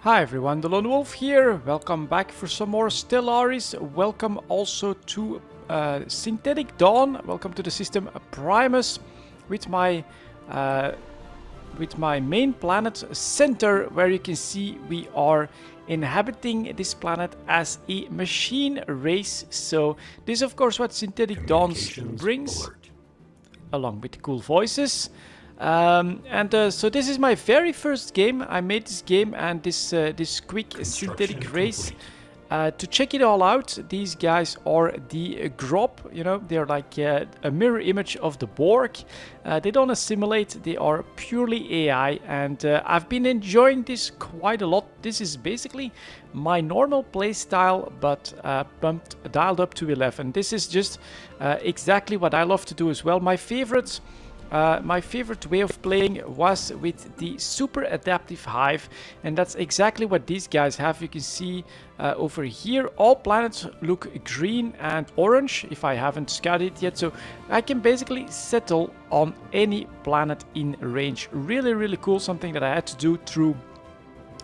Hi everyone, delonewolf here. Welcome back for some more Stellaris. Welcome also to Synthetic Dawn. Welcome to the system Primus with my main planet Center, where you can see we are inhabiting this planet as a machine race. So this is of course what Synthetic Dawn brings, along with cool voices. So this is my very first game. I made this game and this quick synthetic race to check it all out. These guys are the Grob, you know, they're like a mirror image of the Borg. They don't assimilate, they are purely AI, and I've been enjoying this quite a lot. This is basically my normal playstyle, but dialed up to 11. This is just exactly what I love to do as well. My favorite way of playing was with the super adaptive hive, and that's exactly what these guys have. You can see over here all planets look green and orange if I haven't scouted it yet, so I can basically settle on any planet in range. Really cool, something that I had to do through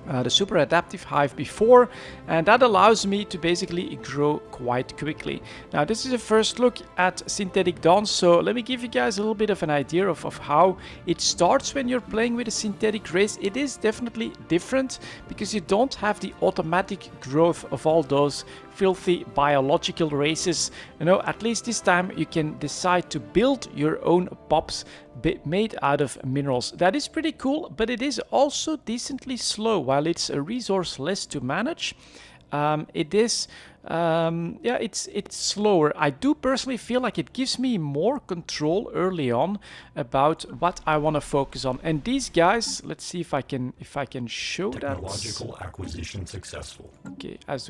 the super adaptive hive before, and that allows me to basically grow quite quickly. Now this is a first look at Synthetic Dawn, so let me give you guys a little bit of an idea of how it starts when you're playing with a synthetic race. It is definitely different because you don't have the automatic growth of all those filthy biological races. You know, at least this time you can decide to build your own pops made out of minerals. That is pretty cool, but it is also decently slow. While it's a resource less to manage, it's slower. I do personally feel like it gives me more control early on about what I want to focus on. And these guys, let's see if I can show that. Technological acquisition successful. Okay, as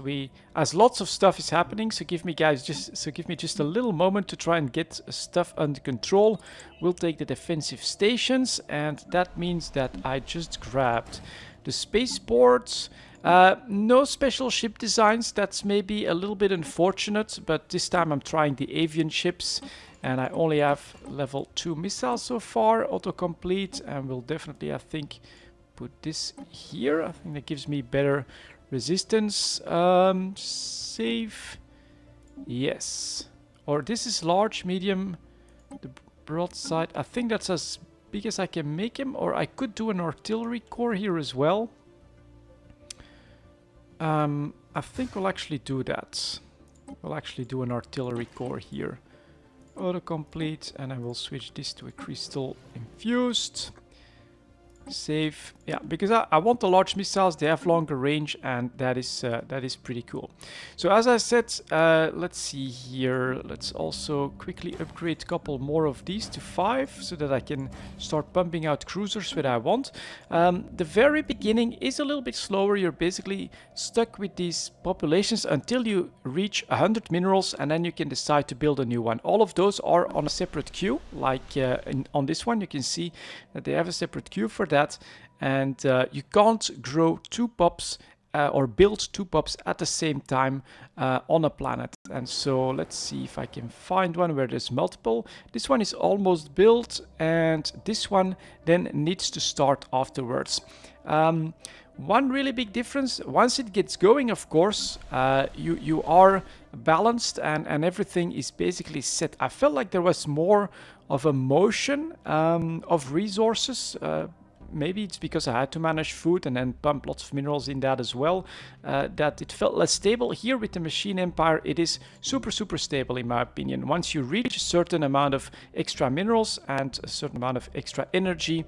lots of stuff is happening, so give me just a little moment to try and get stuff under control. We'll take the defensive stations, and that means that I just grabbed the spaceports. No special ship designs. That's maybe a little bit unfortunate, but this time I'm trying the avian ships, and I only have level 2 missiles so far, autocomplete, and we'll definitely, I think, put this here. I think that gives me better resistance. Save. Yes. Or this is large, medium, the broadside. I think that's as big as I can make him, or I could do an artillery core here as well. I think we'll actually do that. We'll actually do an artillery core here. Autocomplete, and I will switch this to a crystal infused. Save. Yeah, because I want the large missiles. They have longer range, and that is pretty cool. So as I said, let's see here. Let's also quickly upgrade a couple more of these to 5 so that I can start pumping out cruisers when I want. The very beginning is a little bit slower. You're basically stuck with these populations until you reach 100 minerals, and then you can decide to build a new one. All of those are on a separate queue, like on this one. You can see that they have a separate queue for that. And you can't grow 2 pups or build 2 pups at the same time on a planet. And so let's see if I can find one where there's multiple. This one is almost built, and this one then needs to start afterwards. One really big difference, once it gets going, of course, you are balanced and everything is basically set. I felt like there was more of a motion of resources. Maybe it's because I had to manage food and then pump lots of minerals in that as well, that it felt less stable. Here with the Machine Empire, it is super stable in my opinion. Once you reach a certain amount of extra minerals and a certain amount of extra energy,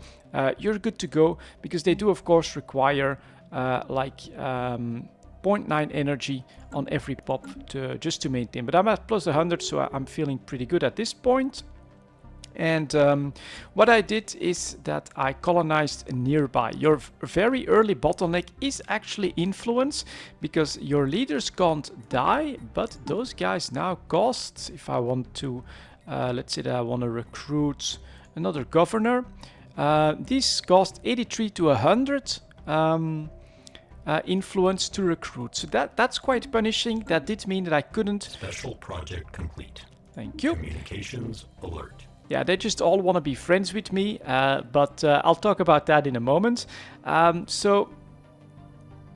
you're good to go, because they do of course require 0.9 energy on every pop just to maintain. But I'm at plus 100, so I'm feeling pretty good at this point. And what I did is that I colonized nearby. Your very early bottleneck is actually influence, because your leaders can't die, but those guys now cost, if I want to, let's say that I want to recruit another governor, these cost 83 to 100 influence to recruit. So that's quite punishing. That did mean that I couldn't... Special project complete. Thank you. Communications alert. Yeah, they just all want to be friends with me, but I'll talk about that in a moment. So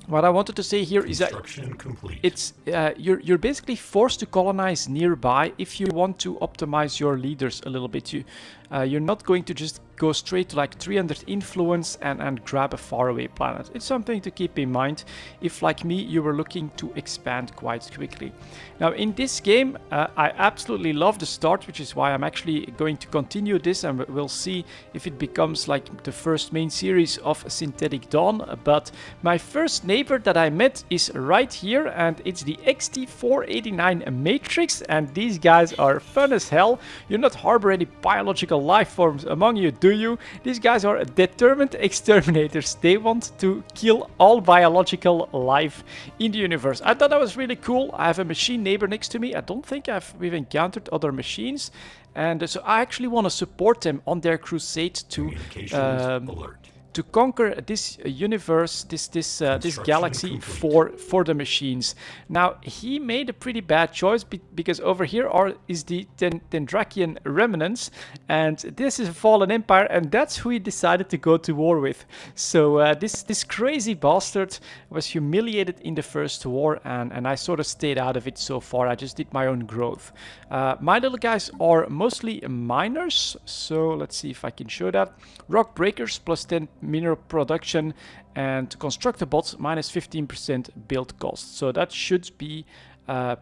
what I wanted to say here is that Construction complete. it's you're basically forced to colonize nearby if you want to optimize your leaders a little bit. You're not going to just go straight to like 300 influence and grab a faraway planet. It's something to keep in mind if, like me, you were looking to expand quite quickly. Now in this game, I absolutely love the start, which is why I'm actually going to continue this, and we'll see if it becomes like the first main series of Synthetic Dawn. But my first neighbor that I met is right here, and it's the XT489 Matrix, and these guys are fun as hell. You're not harbor any biological life forms among you, do you? These guys are determined exterminators. They want to kill all biological life in the universe. I thought that was really cool. I have a machine neighbor next to me. I don't think we've encountered other machines, and so I actually want to support them on their crusade Communications alert. to conquer this universe, this galaxy for the machines. Now he made a pretty bad choice because over here is the Dendrakian remnants, and this is a fallen empire, and that's who he decided to go to war with. So this crazy bastard was humiliated in the first war, and I sort of stayed out of it so far. I just did my own growth. My little guys are mostly miners, so let's see if I can show that. Rock breakers plus 10 mineral production, and to construct the bots minus 15% build cost. So that should be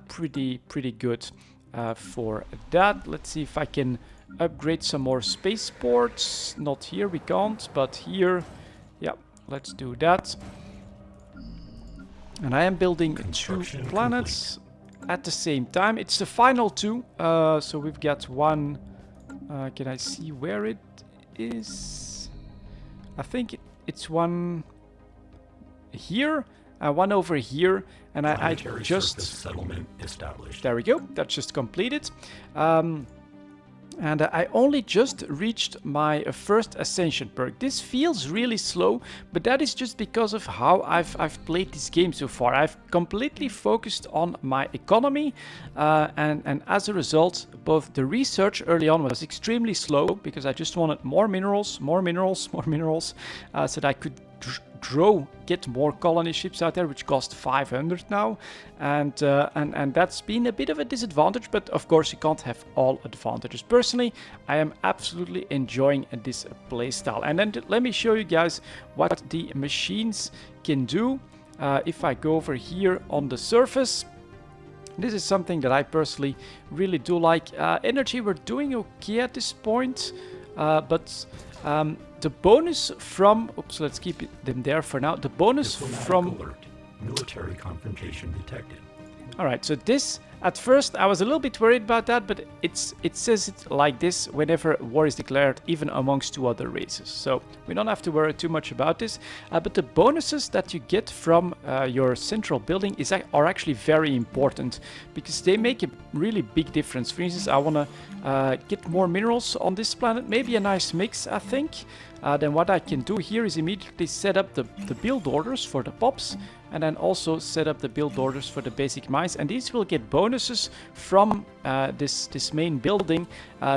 pretty good for that. Let's see if I can upgrade some more spaceports. Not here, we can't, but here, yeah, let's do that. And I am building 2 planets at the same time. It's the final 2, so we've got one. Can I see where it is? I think it's one here, one over here, and I just settlement established. There we go. That's just completed. And I only just reached my first ascension perk. This feels really slow, but that is just because of how I've played this game so far. I've completely focused on my economy, and as a result, both the research early on was extremely slow because I just wanted more minerals, so that I could get more colony ships out there, which cost 500 now, and that's been a bit of a disadvantage, but of course you can't have all advantages. Personally, I am absolutely enjoying this playstyle. And then let me show you guys what the machines can do. If I go over here on the surface, this is something that I personally really do like. Energy, we're doing okay at this point, but the bonus from, oops, let's keep them there for now. The bonus from alert. Military confrontation detected. All right, so this, at first I was a little bit worried about that, but it says it like this whenever war is declared, even amongst 2 other races. So we don't have to worry too much about this. But the bonuses that you get from your central building are actually very important because they make a really big difference. For instance, I want to get more minerals on this planet, maybe a nice mix, I think. Then what I can do here is immediately set up the build orders for the pops, and then also set up the build orders for the basic mines, and these will get bonuses from this main building,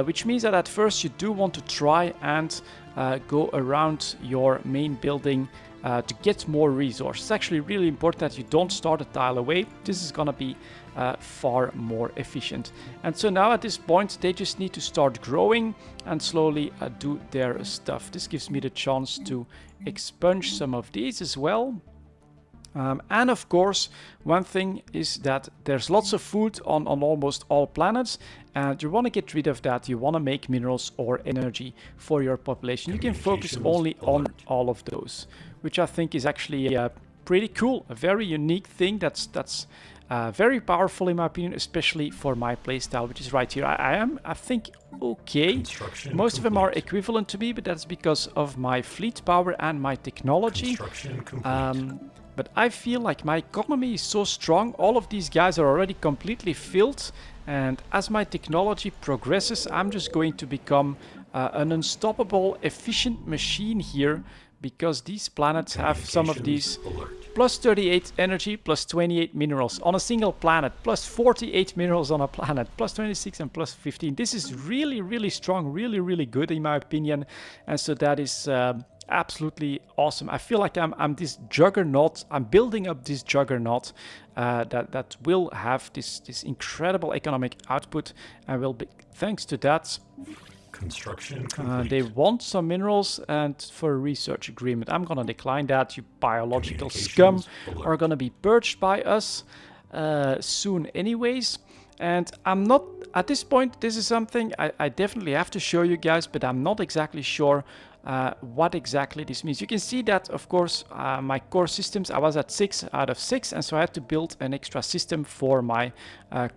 which means that at first you do want to try and go around your main building to get more resources. It's actually really important that you don't start a tile away. This is gonna be far more efficient. And so now at this point they just need to start growing and slowly do their stuff. This gives me the chance to expunge some of these as well. And of course, one thing is that there's lots of food on almost all planets, and you want to get rid of that. You want to make minerals or energy for your population. You can focus only on all of those, which I think is actually pretty cool. A very unique thing that's very powerful in my opinion, especially for my playstyle, which is right here. I think, okay. Most of them are equivalent to me, but that's because of my fleet power and my technology. But I feel like my economy is so strong. All of these guys are already completely filled, and as my technology progresses, I'm just going to become an unstoppable, efficient machine here, because these planets have some of these plus 38 energy, plus 28 minerals on a single planet, plus 48 minerals on a planet, plus 26 and plus 15. This is really, really strong, really, really good in my opinion. And so that is absolutely awesome. I feel like I'm this juggernaut. I'm building up this juggernaut that will have this incredible economic output, and will be thanks to that. Construction complete. They want some minerals and for a research agreement. I'm gonna decline that. You biological scum are gonna be purged by us soon anyways. And I'm not, at this point, this is something I definitely have to show you guys, but I'm not exactly sure what exactly this means. You can see that, of course, my core systems, I was at 6 out of 6, and so I had to build an extra system for my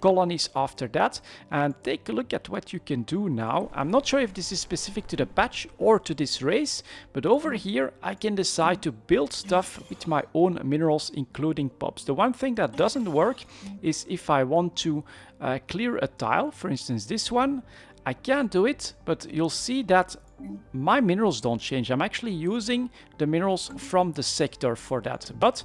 colonies after that. And take a look at what you can do now. I'm not sure if this is specific to the patch or to this race, but over here I can decide to build stuff with my own minerals, including pops. The one thing that doesn't work is if I want to clear a tile, for instance this one, I can do it, but you'll see that my minerals don't change. I'm actually using the minerals from the sector for that. But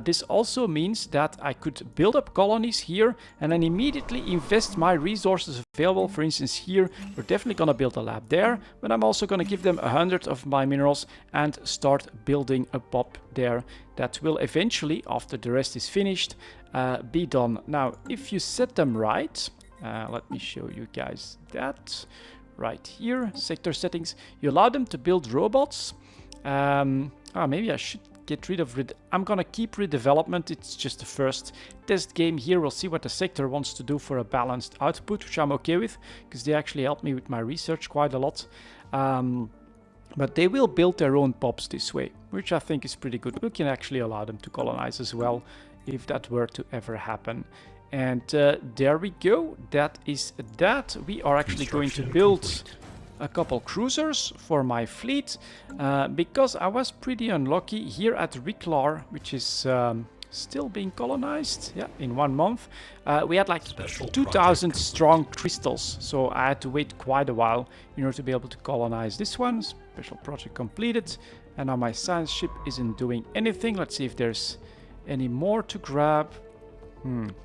this also means that I could build up colonies here and then immediately invest my resources available. For instance, here, we're definitely going to build a lab there, but I'm also going to give them 100 of my minerals and start building a pop there that will eventually, after the rest is finished, be done. Now, if you set them right, let me show you guys that. Right here, sector settings. You allow them to build robots. Maybe I should get rid of... I'm gonna keep redevelopment. It's just the first test game here. We'll see what the sector wants to do for a balanced output, which I'm okay with, because they actually help me with my research quite a lot. But they will build their own pops this way, which I think is pretty good. We can actually allow them to colonize as well, if that were to ever happen. And there we go. That is that. We are actually going to build a couple cruisers for my fleet because I was pretty unlucky here at Riklar, which is still being colonized. Yeah, in 1 month. We had like 2,000 strong crystals, so I had to wait quite a while in order to be able to colonize this one. Special project completed. And now my science ship isn't doing anything. Let's see if there's any more to grab.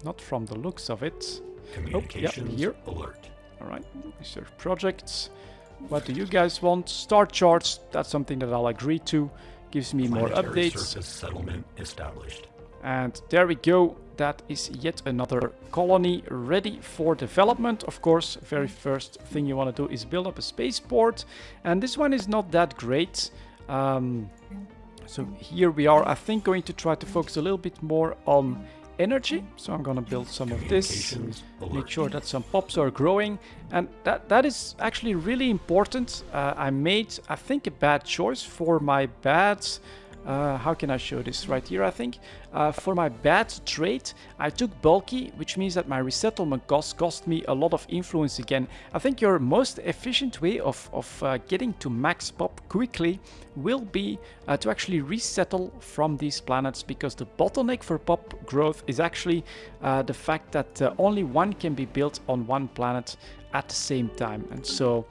Not from the looks of it. Communications here. alert. Alright, research projects. What do you guys want? Star charts, that's something that I'll agree to. Gives me more Planetary updates. surface settlement established. And there we go. That is yet another colony ready for development. Of course, very first thing you want to do is build up a spaceport. And this one is not that great. So here we are, I think, going to try to focus a little bit more on energy. So I'm gonna build some of this, make sure that some pops are growing, and that is actually really important. I made, I think, a bad choice for my bad how can I show this? Right here, I think. For my bad trade, I took bulky, which means that my resettlement cost me a lot of influence again. I think your most efficient way of getting to max pop quickly will be to actually resettle from these planets, because the bottleneck for pop growth is actually the fact that only one can be built on one planet at the same time. And so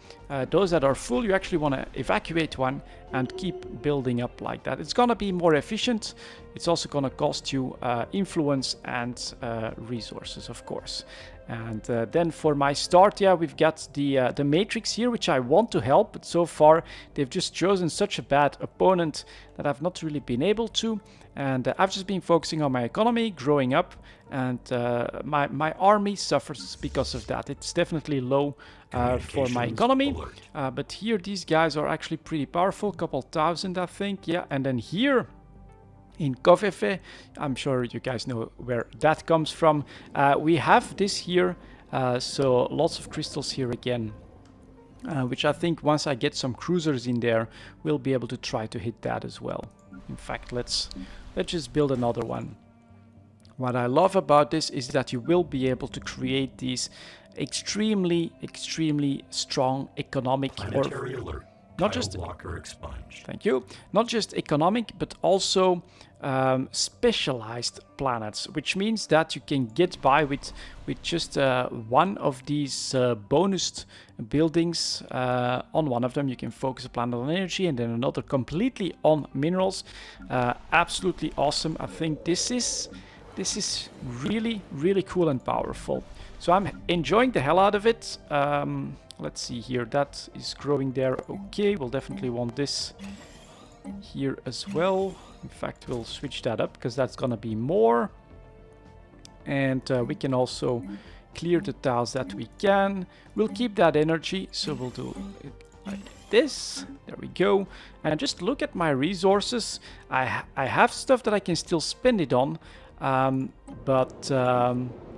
those that are full, you actually want to evacuate one and keep building up like that. It's going to be more efficient. It's also going to cost you influence and resources, of course. And then for my start, yeah, we've got the Matrix here, which I want to help, but so far they've just chosen such a bad opponent that I've not really been able to. And I've just been focusing on my economy, growing up, and my army suffers because of that. It's definitely low for my economy. But here, these guys are actually pretty powerful, couple thousand, I think. Yeah, and then here in Kofefe, I'm sure you guys know where that comes from. We have this here, so lots of crystals here again. Which I think once I get some cruisers in there, we'll be able to try to hit that as well. In fact, let's just build another one. What I love about this is that you will be able to create these extremely strong economic, Planetary alert. not just blocker expunged. Thank you. Not just economic, but also specialized planets, which means that you can get by with just one of these bonus buildings. On one of them, you can focus a planet on energy, and then another completely on minerals. Absolutely awesome. I think this is really cool and powerful. So I'm enjoying the hell out of it. Let's see here, that is growing there. Okay, we'll definitely want this here as well. In fact, we'll switch that up because that's gonna be more. And we can also clear the tiles that we can. We'll keep that energy, so we'll do it like this. There we go. And just look at my resources. I have stuff that I can still spend it on,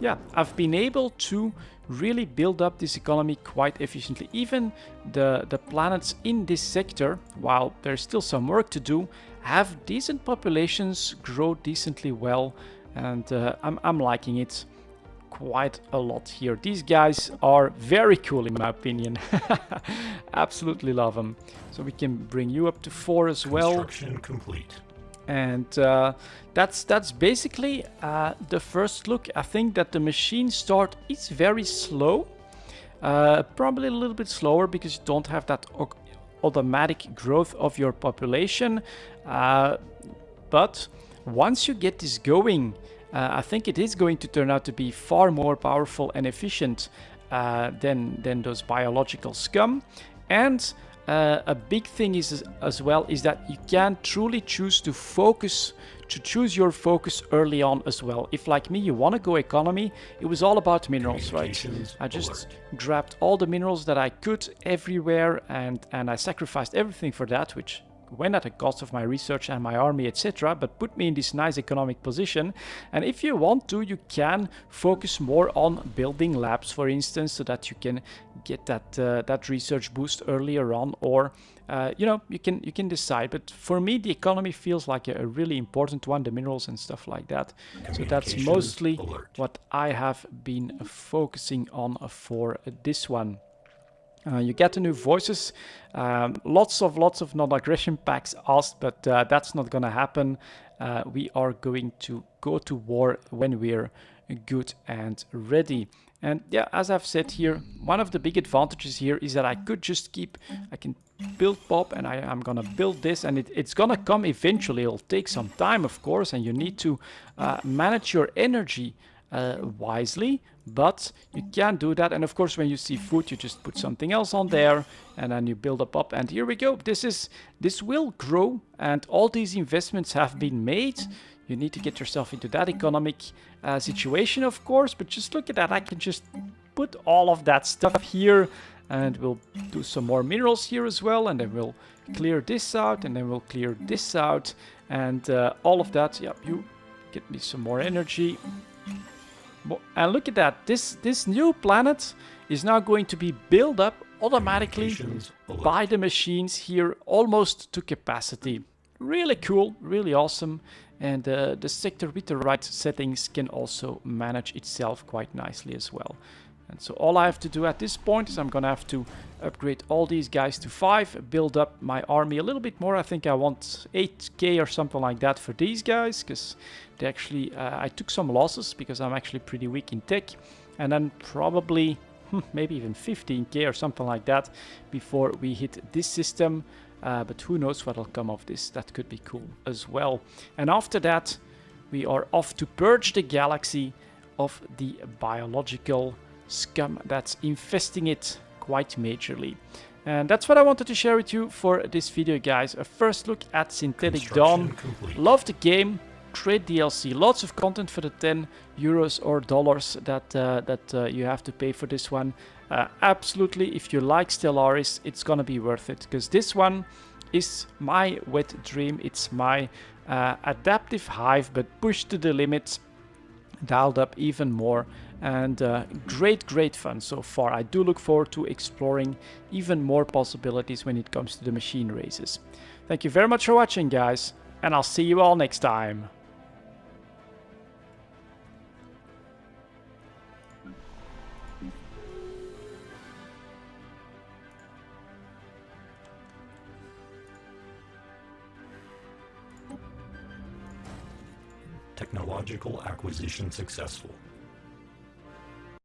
yeah, I've been able to really build up this economy quite efficiently. Even the planets in this sector, while there's still some work to do, have decent populations, grow decently well, and I'm liking it quite a lot here. These guys are very cool in my opinion. Absolutely love them. So we can bring you up to 4 as well. Construction complete. And that's basically the first look. I think that the machine start is very slow. Probably a little bit slower because you don't have that automatic growth of your population. But once you get this going, I think it is going to turn out to be far more powerful and efficient than those biological scum. And a big thing is as well is that you can truly choose to choose your focus early on as well. If like me, you want to go economy, it was all about minerals, right? I just grabbed all the minerals that I could everywhere, and I sacrificed everything for that, which went at the cost of my research and my army, etc., but put me in this nice economic position. And if you want to, you can focus more on building labs, for instance, so that you can get that research boost earlier on, or you know, you can decide. But for me, the economy feels like a really important one, the minerals and stuff like that. So that's mostly what I have been focusing on for this one. You get the new voices, lots of non-aggression packs asked, but that's not gonna happen. We are going to go to war when we're good and ready. And yeah, as I've said here, one of the big advantages here is that I can build Bob, and I'm gonna build this, and it's gonna come eventually. It'll take some time, of course, and you need to manage your energy wisely, but you can do that. And of course, when you see food, you just put something else on there, and then you build up, and here we go. This will grow, and all these investments have been made. You need to get yourself into that economic situation, of course, but just look at that. I can just put all of that stuff here, and we'll do some more minerals here as well, and then we'll clear this out, and then we'll clear this out, and all of that. Yeah, you get me some more energy. And look at that, this new planet is now going to be built up automatically by the machines here, almost to capacity. Really cool, really awesome. And the sector with the right settings can also manage itself quite nicely as well. And so all I have to do at this point is I'm gonna have to upgrade all these guys to 5, build up my army a little bit more. I think I want 8k or something like that for these guys, because they actually, I took some losses because I'm actually pretty weak in tech. And then probably maybe even 15k or something like that before we hit this system. But who knows what'll come of this. That could be cool as well. And after that, we are off to purge the galaxy of the biological scum that's infesting it quite majorly. And that's what I wanted to share with you for this video, guys. A first look at Synthetic Dawn. Love the game. Great DLC. Lots of content for the 10 euros or dollars that you have to pay for this one. Absolutely, if you like Stellaris, it's gonna be worth it, because this one is my wet dream. It's my adaptive hive, but pushed to the limits, dialed up even more, and great fun so far. I do look forward to exploring even more possibilities when it comes to the machine races. Thank you very much for watching, guys, and I'll see you all next time. Technological acquisition successful.